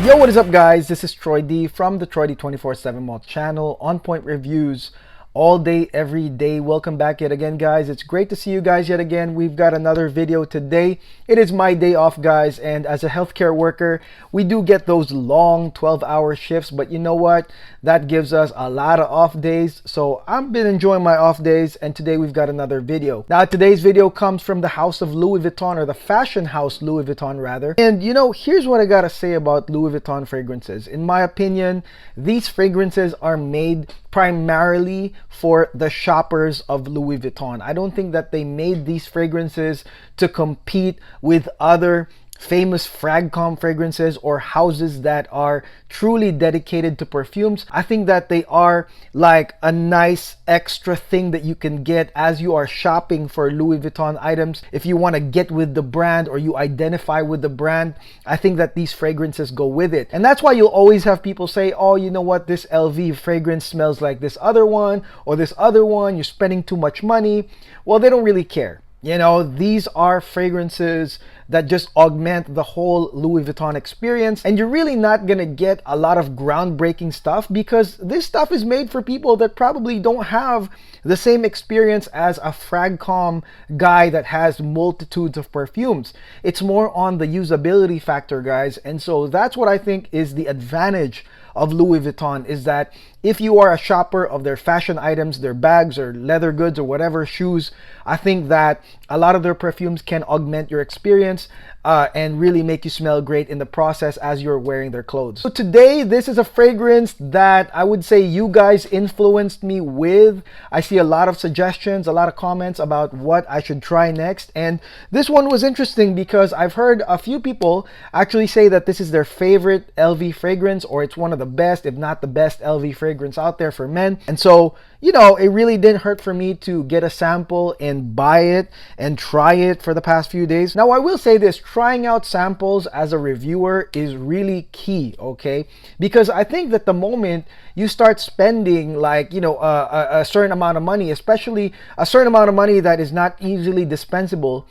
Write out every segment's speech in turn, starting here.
Yo, what is up guys? This is Troy D from the Troy D 24/7 Mall channel, On Point Reviews all day, every day. Welcome back yet again guys. It's great to see you guys yet again. We've got another video today. It is my day off guys, and as a healthcare worker, we do get those long 12-hour shifts, but you know what? That gives us a lot of off days. So I've been enjoying my off days, and today we've got another video. Now today's video comes from the house of Louis Vuitton, or the fashion house Louis Vuitton rather. And you know, here's what I gotta say about Louis Vuitton fragrances. In my opinion, these fragrances are made primarily for the shoppers of Louis Vuitton. I don't think that they made these fragrances to compete with other famous fragcom fragrances or houses that are truly dedicated to perfumes. I think that they are like a nice extra thing that you can get as you are shopping for Louis Vuitton items. If you want to get with the brand or you identify with the brand, I think that these fragrances go with it. And that's why you'll always have people say, oh, you know what, this LV fragrance smells like this other one, or this other one, you're spending too much money. Well, they don't really care. You know, these are fragrances that just augment the whole Louis Vuitton experience, and you're really not gonna get a lot of groundbreaking stuff because this stuff is made for people that probably don't have the same experience as a fragcom guy that has multitudes of perfumes. It's more on the usability factor, guys, and so that's what I think is the advantage of Louis Vuitton, is that if you are a shopper of their fashion items, their bags or leather goods or whatever, shoes, I think that a lot of their perfumes can augment your experience and really make you smell great in the process as you're wearing their clothes. So today, this is a fragrance that I would say you guys influenced me with. I see a lot of suggestions, a lot of comments about what I should try next. And this one was interesting because I've heard a few people actually say that this is their favorite LV fragrance, or it's one of the best, if not the best LV fragrance out there for men. And so, you know, it really didn't hurt for me to get a sample and buy it and try it for the past few days. Now, I will say this, trying out samples as a reviewer is really key, okay? Because I think that the moment you start spending like, you know, a certain amount of money, especially a certain amount of money that is not easily dispensable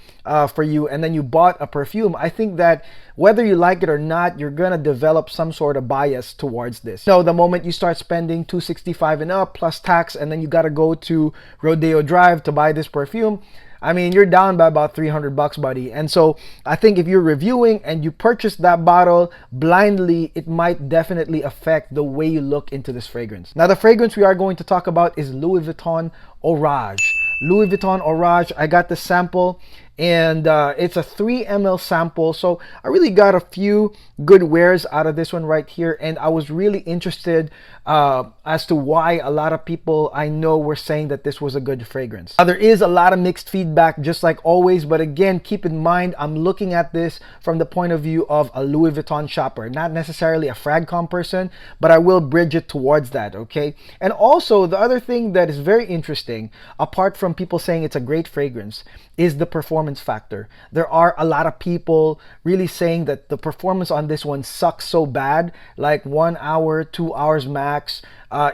for you, and then you bought a perfume, I think that whether you like it or not, you're gonna develop some sort of bias towards this. So the moment you start spending $265 and up plus tax, and then you gotta go to Rodeo Drive to buy this perfume, I mean, you're down by about $300, buddy. And so I think if you're reviewing and you purchase that bottle blindly, it might definitely affect the way you look into this fragrance. Now, the fragrance we are going to talk about is Louis Vuitton Orage. Louis Vuitton Orage, I got the sample, and it's a 3 ml sample, so I really got a few good wears out of this one right here, and I was really interested as to why a lot of people I know were saying that this was a good fragrance. There is a lot of mixed feedback, just like always, but again, keep in mind, I'm looking at this from the point of view of a Louis Vuitton shopper, not necessarily a fragcom person, but I will bridge it towards that, okay? And also, the other thing that is very interesting, apart from people saying it's a great fragrance, is the performance factor. There are a lot of people really saying that the performance on this one sucks so bad, like 1 hour, 2 hours max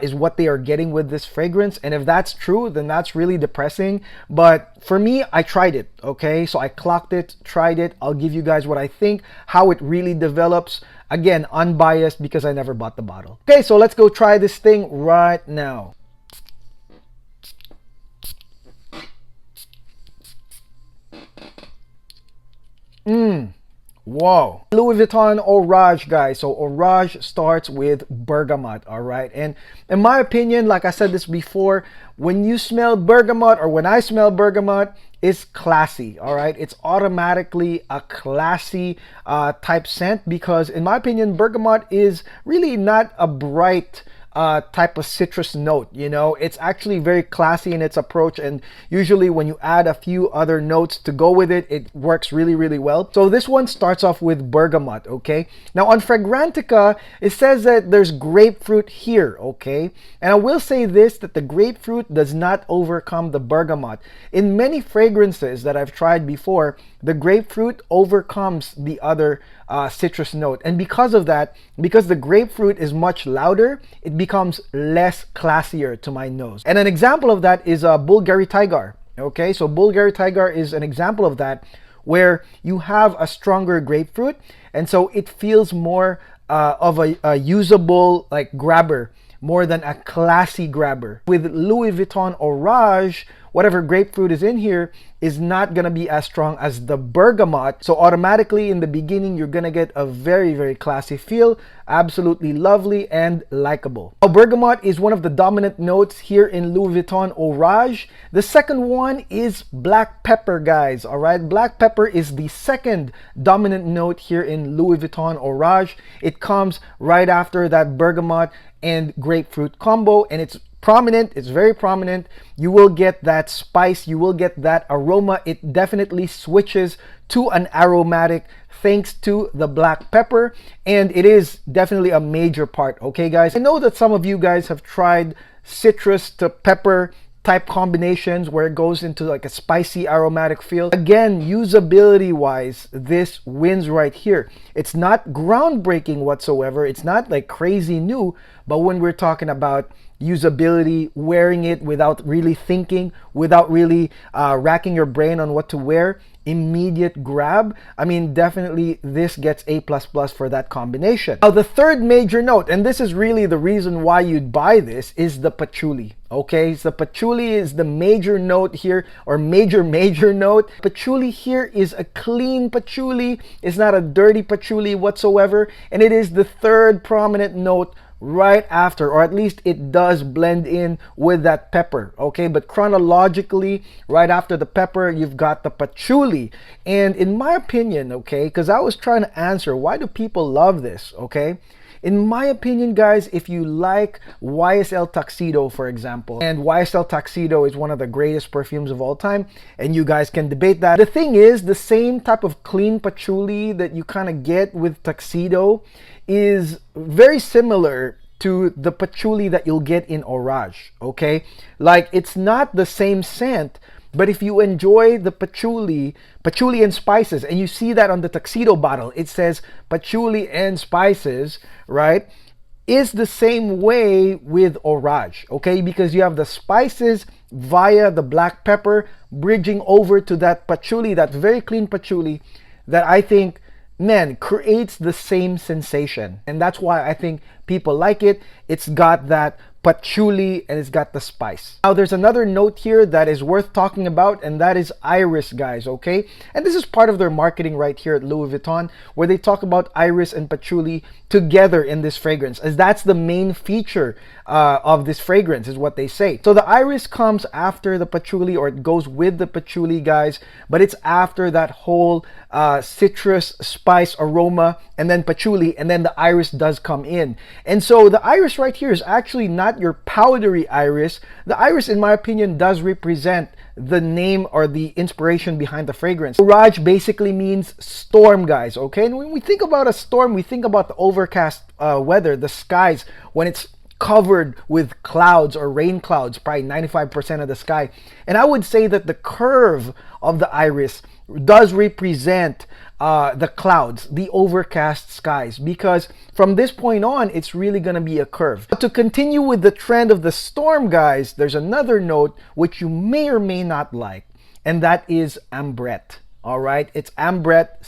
is what they are getting with this fragrance. And if that's true, then that's really depressing. But for me, I tried it, okay? So I clocked it, tried it. I'll give you guys what I think, how it really develops. Again, unbiased because I never bought the bottle. Okay, so let's go try this thing right now. Whoa. Louis Vuitton Orage, guys. So Orage starts with bergamot, all right? And in my opinion, like I said this before, when you smell bergamot, or when I smell bergamot, it's classy, all right? It's automatically a classy type scent, because in my opinion, bergamot is really not a bright type of citrus note, you know. It's actually very classy in its approach, and usually when you add a few other notes to go with it, it works really, really well. So this one starts off with bergamot, okay? Now on Fragrantica, it says that there's grapefruit here, okay? And I will say this, that the grapefruit does not overcome the bergamot. In many fragrances that I've tried before, the grapefruit overcomes the other citrus note, and because of that, because the grapefruit is much louder, it becomes less classier to my nose. And an example of that is Bulgari Tiger. Okay, so Bulgari Tiger is an example of that, where you have a stronger grapefruit, and so it feels more a usable like grabber, more than a classy grabber. With Louis Vuitton Orage, whatever grapefruit is in here is not gonna be as strong as the bergamot. So automatically in the beginning, you're gonna get a very, very classy feel, absolutely lovely and likable. Now, bergamot is one of the dominant notes here in Louis Vuitton Orage. The second one is black pepper, guys. All right, black pepper is the second dominant note here in Louis Vuitton Orage. It comes right after that bergamot and grapefruit combo, and it's prominent. It's very prominent. You will get that spice, you will get that aroma. It definitely switches to an aromatic thanks to the black pepper, and it is definitely a major part. Okay guys, I know that some of you guys have tried citrus to pepper type combinations where it goes into like a spicy aromatic feel. Again, usability wise, this wins right here. It's not groundbreaking whatsoever, it's not like crazy new, but when we're talking about usability, wearing it without really thinking, without really racking your brain on what to wear, immediate grab, I mean, definitely this gets A++ for that combination. Now the third major note, and this is really the reason why you'd buy this, is the patchouli. Okay, so patchouli is the major note here, or major note. Patchouli here is a clean patchouli. It's not a dirty patchouli whatsoever, and it is the third prominent note right after, or at least it does blend in with that pepper. Okay, but chronologically, right after the pepper, you've got the patchouli. And in my opinion, okay, because I was trying to answer why do people love this, okay, in my opinion, guys, if you like YSL Tuxedo, for example, and YSL Tuxedo is one of the greatest perfumes of all time, and you guys can debate that. The thing is, the same type of clean patchouli that you kind of get with Tuxedo is very similar to the patchouli that you'll get in Orage, okay? Like, it's not the same scent, but if you enjoy the patchouli and spices, and you see that on the Tuxedo bottle, it says patchouli and spices, right? Is the same way with Orage, okay? Because you have the spices via the black pepper bridging over to that patchouli, that very clean patchouli that I think, man, creates the same sensation. And that's why I think people like it. It's got that patchouli and it's got the spice. Now there's another note here that is worth talking about, and that is iris, guys, okay? And this is part of their marketing right here at Louis Vuitton, where they talk about iris and patchouli together in this fragrance, as that's the main feature of this fragrance, is what they say. So the iris comes after the patchouli, or it goes with the patchouli, guys, but it's after that whole citrus spice aroma, and then patchouli, and then the iris does come in. And so the iris right here is actually not your powdery iris. The iris, in my opinion, does represent the name or the inspiration behind the fragrance. Orage basically means storm, guys, okay? And when we think about a storm, we think about the overcast weather, the skies, when it's covered with clouds or rain clouds, probably 95% of the sky. And I would say that the curve of the iris does represent the clouds, the overcast skies, because from this point on, it's really going to be a curve. But to continue with the trend of the storm, guys, there's another note which you may or may not like, and that is ambrette. All right, it's ambrette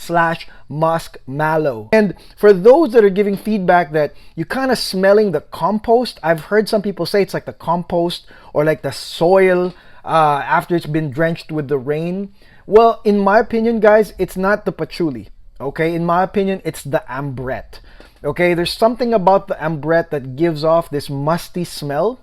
/ musk mallow. And for those that are giving feedback that you're kind of smelling the compost, I've heard some people say it's like the compost or like the soil after it's been drenched with the rain. Well, in my opinion, guys, it's not the patchouli. Okay, in my opinion, it's the ambrette. Okay, there's something about the ambrette that gives off this musty smell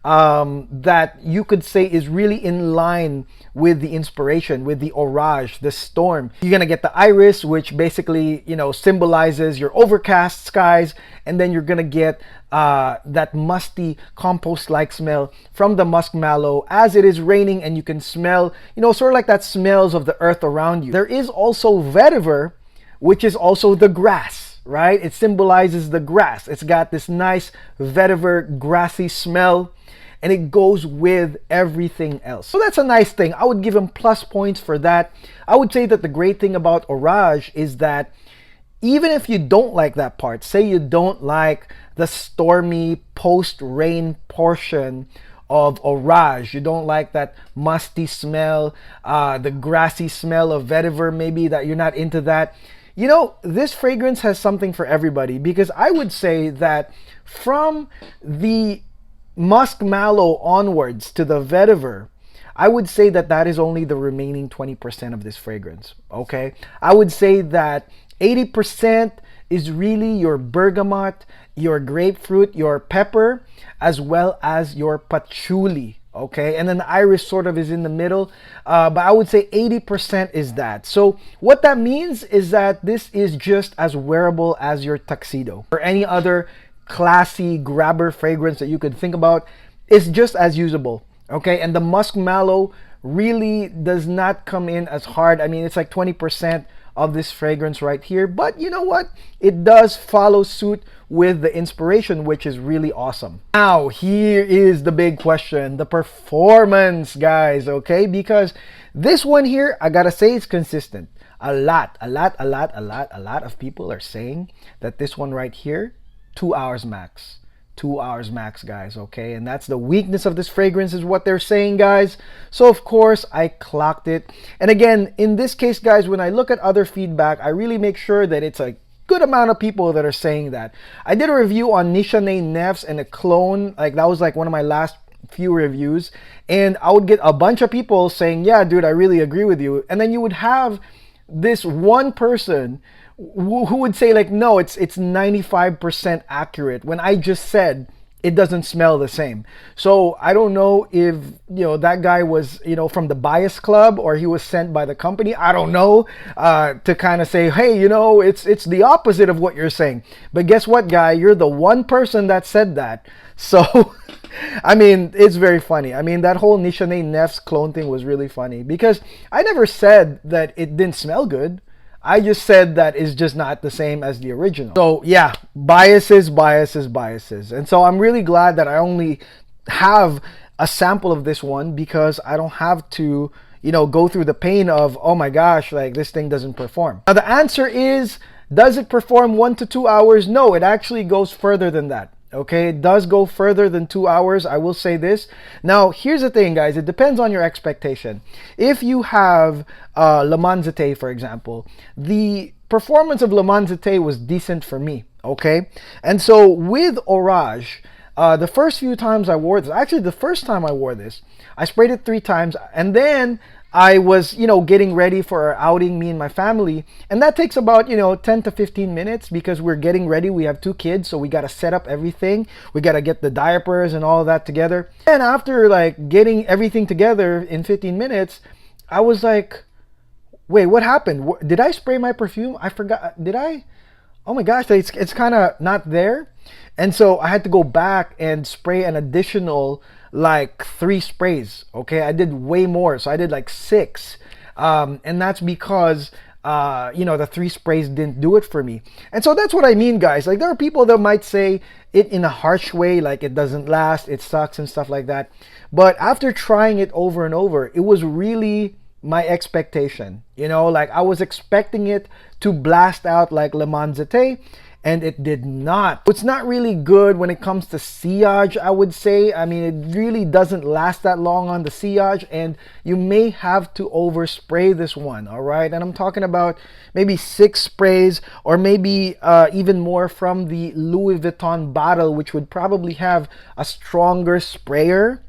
that you could say is really in line with the inspiration, with the orage, the storm. You're gonna get the iris, which basically, you know, symbolizes your overcast skies, and then you're gonna get that musty compost-like smell from the musk mallow as it is raining, and you can smell, you know, sort of like that smells of the earth around you. There is also vetiver, which is also the grass, right? It symbolizes the grass. It's got this nice vetiver, grassy smell, and it goes with everything else. So that's a nice thing. I would give him plus points for that. I would say that the great thing about Orage is that even if you don't like that part, say you don't like the stormy post-rain portion of Orage, you don't like that musty smell, the grassy smell of vetiver, maybe that you're not into that, you know, this fragrance has something for everybody, because I would say that from the musk mallow onwards to the vetiver, I would say that that is only the remaining 20% of this fragrance, okay? I would say that 80% is really your bergamot, your grapefruit, your pepper, as well as your patchouli, okay? And then the iris sort of is in the middle, but I would say 80% is that. So what that means is that this is just as wearable as your tuxedo or any other classy grabber fragrance that you could think about. Is just as usable, okay? And the musk mallow really does not come in as hard. I mean, it's like 20% of this fragrance right here, but you know what, it does follow suit with the inspiration, which is really awesome. Now here is the big question, the performance, guys, okay? Because this one here, I gotta say, it's consistent. A lot of people are saying that this one right here, 2 hours max. 2 hours max, guys, okay? And that's the weakness of this fragrance, is what they're saying, guys. So of course I clocked it. And again, in this case, guys, when I look at other feedback, I really make sure that it's a good amount of people that are saying that. I did a review on Nichane Nefs and a clone, like that was like one of my last few reviews, and I would get a bunch of people saying, yeah dude, I really agree with you. And then you would have this one person who would say like, no, it's 95% accurate, when I just said it doesn't smell the same. So I don't know if, you know, that guy was, you know, from the bias club, or he was sent by the company, I don't know, to kind of say, hey, you know, it's the opposite of what you're saying. But guess what, guy, you're the one person that said that. So I mean, it's very funny. I mean, that whole Nichane Nefs clone thing was really funny, because I never said that it didn't smell good. I just said that it's just not the same as the original. So yeah, biases. And so I'm really glad that I only have a sample of this one, because I don't have to, you know, go through the pain of, oh my gosh, like this thing doesn't perform. Now the answer is, does it perform 1 to 2 hours? No, it actually goes further than that. Okay, it does go further than 2 hours, I will say this. Now, here's the thing, guys. It depends on your expectation. If you have Le Manzate, for example, the performance of Le Manzate was decent for me, okay? And so with Orage, the first few times I wore this, actually the first time I wore this, I sprayed it 3 times, and then I was, you know, getting ready for our outing, me and my family. And that takes about, you know, 10 to 15 minutes, because we're getting ready. We have 2 kids, so we got to set up everything. We got to get the diapers and all of that together. And after like getting everything together in 15 minutes, I was like, wait, what happened? Did I spray my perfume? I forgot. Did I? Oh my gosh, it's kind of not there. And so I had to go back and spray an additional like 3 sprays. Okay, I did way more, so I did like 6, and that's because you know, the 3 sprays didn't do it for me. And so that's what I mean, guys. Like, there are people that might say it in a harsh way, like it doesn't last, it sucks and stuff like that. But after trying it over and over, it was really my expectation. You know, like I was expecting it to blast out like Le Manzate, and it did not. It's not really good when it comes to sillage, I would say. I mean, it really doesn't last that long on the sillage, and you may have to overspray this one, all right? And I'm talking about maybe 6 sprays, or maybe even more from the Louis Vuitton bottle, which would probably have a stronger sprayer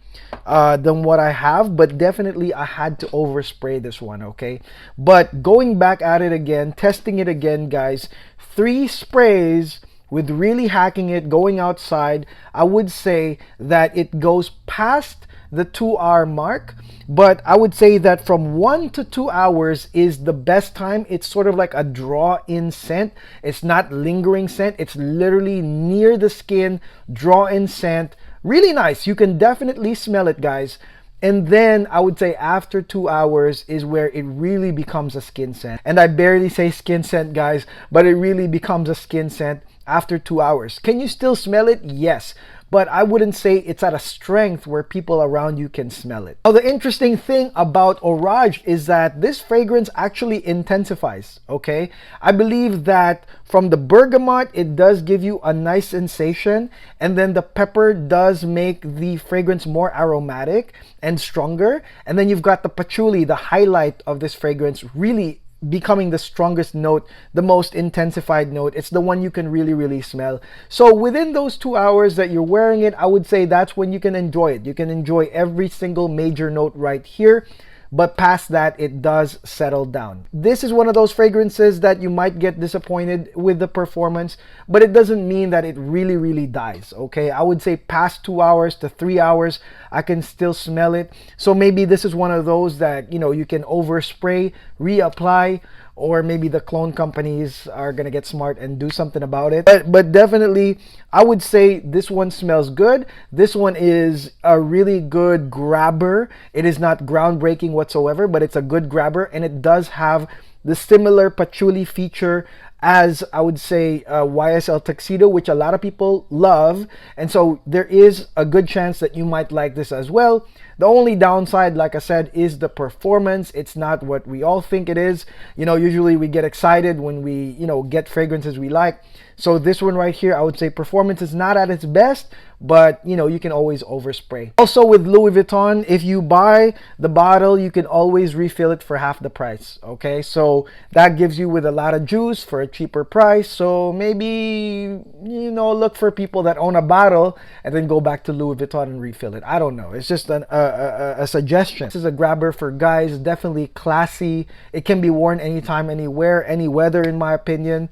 than what I have. But definitely I had to overspray this one, okay? But going back at it again, testing it again, guys, 3 sprays with really hacking it, going outside, I would say that it goes past the 2-hour mark. But I would say that from 1 to 2 hours is the best time. It's sort of like a draw-in scent. It's not lingering scent. It's literally near the skin, draw-in scent. Really nice. You can definitely smell it, guys. And then I would say after 2 hours is where it really becomes a skin scent. And I barely say skin scent, guys, but it really becomes a skin scent after 2 hours. Can you still smell it? Yes. But I wouldn't say it's at a strength where people around you can smell it. Now, the interesting thing about Orage is that this fragrance actually intensifies, okay? I believe that from the bergamot, it does give you a nice sensation, and then the pepper does make the fragrance more aromatic and stronger. And then you've got the patchouli, the highlight of this fragrance, really becoming the strongest note, the most intensified note. It's the one you can really smell. So within those 2 hours that you're wearing it, I would say that's when you can enjoy it. You can enjoy every single major note right here. But past that, it does settle down. This is one of those fragrances that you might get disappointed with the performance, but it doesn't mean that it really dies, okay? I would say past 2 hours to 3 hours, I can still smell it. So maybe this is one of those that, you know, you can overspray, reapply, or maybe the clone companies are gonna get smart and do something about it. But definitely, I would say this one smells good. This one is a really good grabber. It is not groundbreaking whatsoever, but it's a good grabber, and it does have the similar patchouli feature as, I would say, YSL Tuxedo, which a lot of people love. And so there is a good chance that you might like this as well. The only downside, like I said, is the performance. It's not what we all think it is. You know, usually we get excited when we, you know, get fragrances we like. So this one right here, I would say performance is not at its best, but you know, you can always overspray. Also with Louis Vuitton, if you buy the bottle, you can always refill it for half the price, okay? So that gives you with a lot of juice for a cheaper price. So maybe, you know, look for people that own a bottle and then go back to Louis Vuitton and refill it. I don't know. It's just a suggestion. This is a grabber for guys, definitely classy. It can be worn anytime, anywhere, any weather, in my opinion,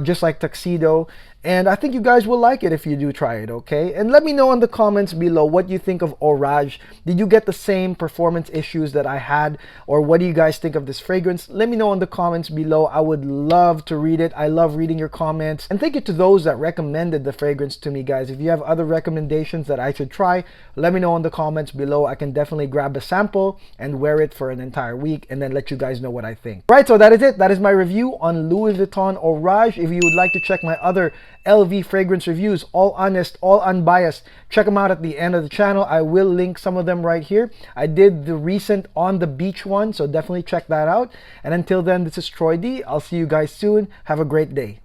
just like Tuxedo. And I think you guys will like it if you do try it, okay? And let me know in the comments below what you think of Orage. Did you get the same performance issues that I had? Or what do you guys think of this fragrance? Let me know in the comments below. I would love to read it. I love reading your comments. And thank you to those that recommended the fragrance to me, guys. If you have other recommendations that I should try, let me know in the comments below. I can definitely grab a sample and wear it for an entire week and then let you guys know what I think. Right, so that is it. That is my review on Louis Vuitton Orage. If you would like to check my other LV fragrance reviews, all honest, all unbiased, check them out at the end of the channel. I will link some of them right here. I did the recent on the beach one, so definitely check that out. And until then, this is Troy D. I'll see you guys soon. Have a great day.